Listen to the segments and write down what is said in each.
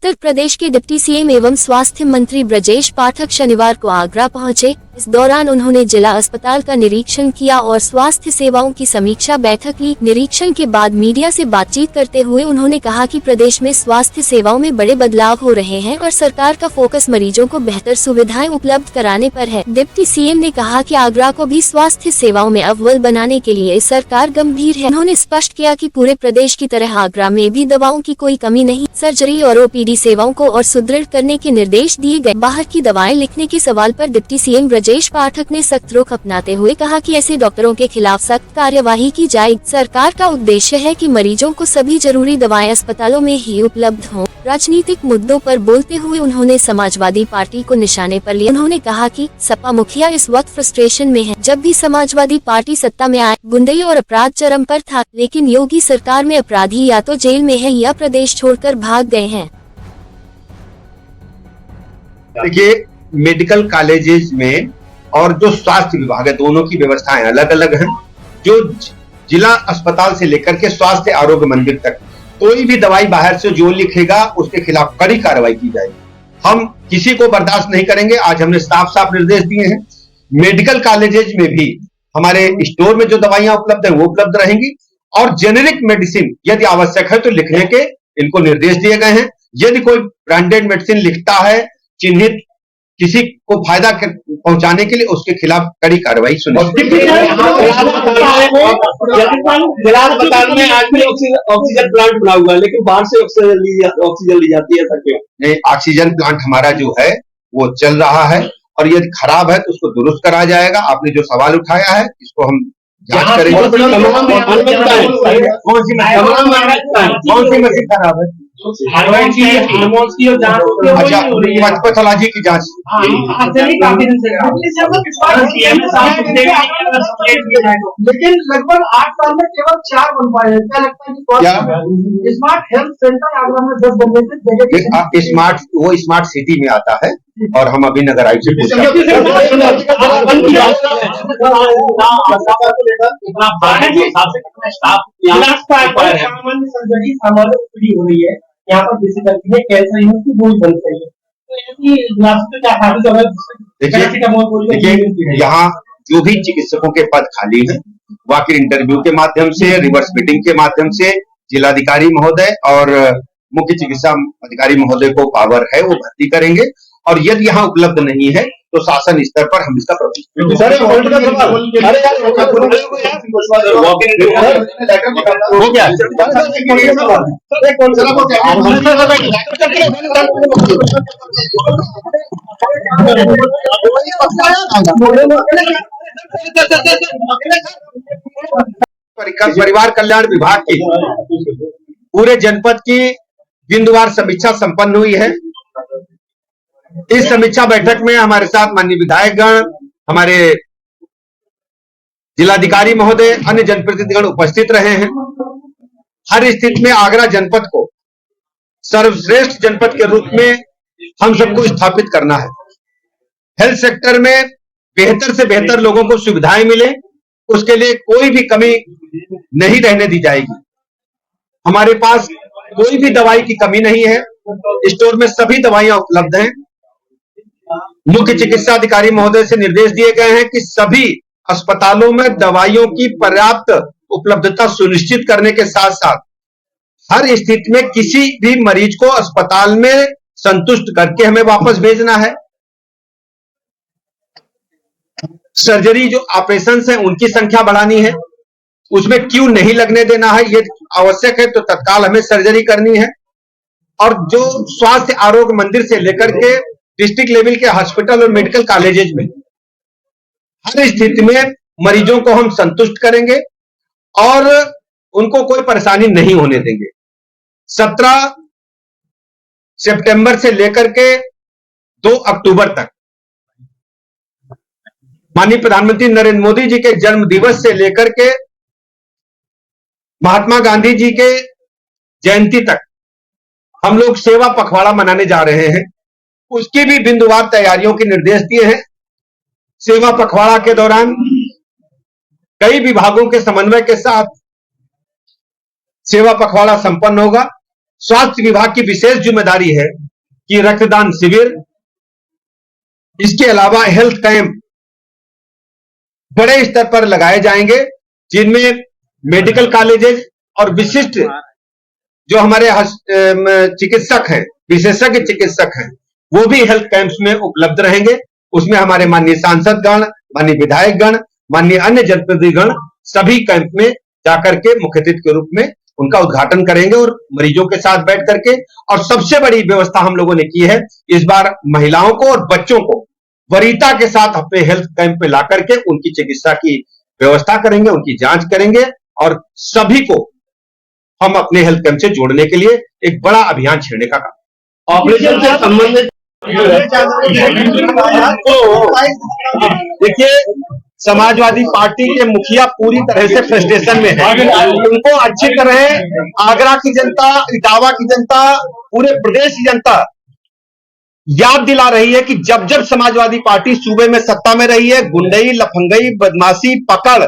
उत्तर प्रदेश के deputy CM एवं स्वास्थ्य मंत्री ब्रजेश पाठक शनिवार को आगरा पहुंचे। इस दौरान उन्होंने जिला अस्पताल का निरीक्षण किया और स्वास्थ्य सेवाओं की समीक्षा बैठक ली। निरीक्षण के बाद मीडिया से बातचीत करते हुए उन्होंने कहा कि प्रदेश में स्वास्थ्य सेवाओं में बड़े बदलाव हो रहे हैं और सरकार का फोकस मरीजों को बेहतर सुविधाएं उपलब्ध कराने पर है। डिप्टी सीएम ने कहा कि आगरा को भी स्वास्थ्य सेवाओं में अव्वल बनाने के लिए सरकार गंभीर है। उन्होंने स्पष्ट किया कि पूरे प्रदेश की तरह आगरा में भी दवाओं की कोई कमी नहीं। सर्जरी और ओपीडी सेवाओं को और सुदृढ़ करने के निर्देश दिए गए। बाहर की दवाएं लिखने के सवाल पर डिप्टी सीएम ब्रजेश पाठक ने सख्त रुख अपनाते हुए कहा कि ऐसे डॉक्टरों के खिलाफ सख्त कार्यवाही की जाए। सरकार का उद्देश्य है कि मरीजों को सभी जरूरी दवाएं अस्पतालों में ही उपलब्ध हों। राजनीतिक मुद्दों पर बोलते हुए उन्होंने समाजवादी पार्टी को निशाने पर लिया। उन्होंने कहा कि सपा मुखिया इस वक्त फ्रस्ट्रेशन में है। जब भी समाजवादी पार्टी सत्ता में आए, गुंडई और अपराध चरम पर था, लेकिन योगी सरकार में अपराधी या तो जेल में है या प्रदेश छोड़कर भाग गए हैं। देखिए, मेडिकल कॉलेजेस में और जो स्वास्थ्य विभाग है, दोनों की व्यवस्थाएं अलग अलग हैं। जो जिला अस्पताल से लेकर के स्वास्थ्य आरोग्य मंदिर तक कोई भी दवाई बाहर से जो लिखेगा उसके खिलाफ कड़ी कार्रवाई की जाएगी। हम किसी को बर्दाश्त नहीं करेंगे। आज हमने साफ साफ निर्देश दिए हैं। मेडिकल कॉलेजेस में भी हमारे स्टोर में जो दवाइयां उपलब्ध है वो उपलब्ध रहेंगी और जेनेरिक मेडिसिन यदि आवश्यक है तो लिखने के इनको निर्देश दिए गए हैं। यदि कोई ब्रांडेड मेडिसिन लिखता है चिन्हित किसी को फायदा पहुंचाने के लिए, उसके खिलाफ कड़ी कार्रवाई सुनिश्चित। जिला अस्पताल में आज भी ऑक्सीजन प्लांट बना हुआ है, लेकिन बाहर से ऑक्सीजन ली जाती है सर क्यों? नहीं, ऑक्सीजन प्लांट हमारा जो है वो चल रहा है और यदि खराब है तो उसको दुरुस्त करा जाएगा। आपने जो सवाल उठाया है इसको हम जांच करेंगे। कौन सी मशीन खराब है? अच्छा, पैथोलॉजी की जांच। लेकिन लगभग 8 साल में केवल 4 बन पाए हैं। क्या लगता है कि स्मार्ट हेल्थ सेंटर आगरा में 10 बनने से स्मार्ट, वो स्मार्ट सिटी में आता है और हम अभी नगर आयुक्त से हो रही है। यहाँ पर बेसिकली कैंसर यूनिट की बोझ बन रही है। देखिए, यहाँ जो भी चिकित्सकों के पद खाली हैं, वॉक इन इंटरव्यू के माध्यम से, रिवर्स मीटिंग के माध्यम से जिलाधिकारी महोदय और मुख्य चिकित्सा अधिकारी महोदय को पावर है वो भर्ती करेंगे और यदि यहाँ उपलब्ध नहीं है तो शासन स्तर पर हम इसका परिवार कल्याण विभाग की पूरे जनपद की बिंदुवार समीक्षा संपन्न हुई है। इस समीक्षा बैठक में हमारे साथ माननीय विधायकगण, हमारे जिलाधिकारी महोदय, अन्य जनप्रतिनिधिगण उपस्थित रहे हैं। हर स्थिति में आगरा जनपद को सर्वश्रेष्ठ जनपद के रूप में हम सबको स्थापित करना है। हेल्थ सेक्टर में बेहतर से बेहतर लोगों को सुविधाएं मिले, उसके लिए कोई भी कमी नहीं रहने दी जाएगी। हमारे पास कोई भी दवाई की कमी नहीं है। स्टोर में सभी दवाइयां उपलब्ध हैं। मुख्य चिकित्सा अधिकारी महोदय से निर्देश दिए गए हैं कि सभी अस्पतालों में दवाइयों की पर्याप्त उपलब्धता सुनिश्चित करने के साथ साथ हर स्थिति में किसी भी मरीज को अस्पताल में संतुष्ट करके हमें वापस भेजना है। सर्जरी जो ऑपरेशंस हैं उनकी संख्या बढ़ानी है, उसमें क्यों नहीं लगने देना है। ये आवश्यक है तो तत्काल हमें सर्जरी करनी है। और जो स्वास्थ्य आरोग्य मंदिर से लेकर के डिस्ट्रिक्ट लेवल के हॉस्पिटल और मेडिकल कॉलेजेस में हर स्थिति में मरीजों को हम संतुष्ट करेंगे और उनको कोई परेशानी नहीं होने देंगे। 17 सितंबर से लेकर के 2 अक्टूबर तक माननीय प्रधानमंत्री नरेंद्र मोदी जी के जन्म दिवस से लेकर के महात्मा गांधी जी के जयंती तक हम लोग सेवा पखवाड़ा मनाने जा रहे हैं। उसकी भी बिंदुवार तैयारियों के निर्देश दिए हैं। सेवा पखवाड़ा के दौरान कई विभागों के समन्वय के साथ सेवा पखवाड़ा संपन्न होगा। स्वास्थ्य विभाग की विशेष जिम्मेदारी है कि रक्तदान शिविर, इसके अलावा हेल्थ कैंप बड़े स्तर पर लगाए जाएंगे, जिनमें मेडिकल कॉलेजेस और विशिष्ट जो हमारे चिकित्सक हैं, विशेषज्ञ चिकित्सक हैं, वो भी हेल्थ कैंप्स में उपलब्ध रहेंगे। उसमें हमारे माननीय सांसदगण, माननीय विधायकगण, माननीय अन्य जनप्रतिनिधिगण सभी कैंप में जाकर के मुख्य अतिथि के रूप में उनका उद्घाटन करेंगे और मरीजों के साथ बैठ करके। और सबसे बड़ी व्यवस्था हम लोगों ने की है, इस बार महिलाओं को और बच्चों को वरीयता के साथ अपने हेल्थ कैंप में ला करके उनकी चिकित्सा की व्यवस्था करेंगे, उनकी जांच करेंगे और सभी को हम अपने हेल्थ कैंप से जोड़ने के लिए एक बड़ा अभियान छेड़ने का काम। ऑपरेशन से संबंधित देखिए, समाजवादी पार्टी के मुखिया पूरी तरह से फ्रस्ट्रेशन में है। उनको अच्छी तरह आगरा की जनता, इटावा की जनता, पूरे प्रदेश की जनता याद दिला रही है कि जब जब समाजवादी पार्टी सूबे में सत्ता में रही है, गुंडई, लफंगई, बदमाशी, पकड़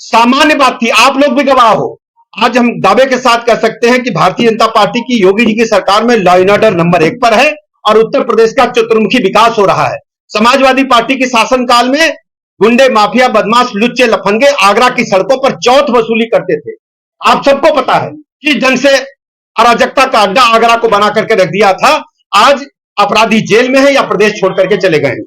सामान्य बात थी। आप लोग भी गवाह हो। आज हम दावे के साथ कह सकते हैं कि भारतीय जनता पार्टी की, योगी जी की सरकार में लॉ एंड ऑर्डर नंबर 1 पर है और उत्तर प्रदेश का चतुर्मुखी विकास हो रहा है। समाजवादी पार्टी के शासनकाल में गुंडे, माफिया, बदमाश, लुच्चे, लफंगे आगरा की सड़कों पर चौथ वसूली करते थे। आप सबको पता है कि ढंग से अराजकता का अड्डा आगरा को बना करके रख दिया था। आज अपराधी जेल में है या प्रदेश छोड़ करके चले गए हैं।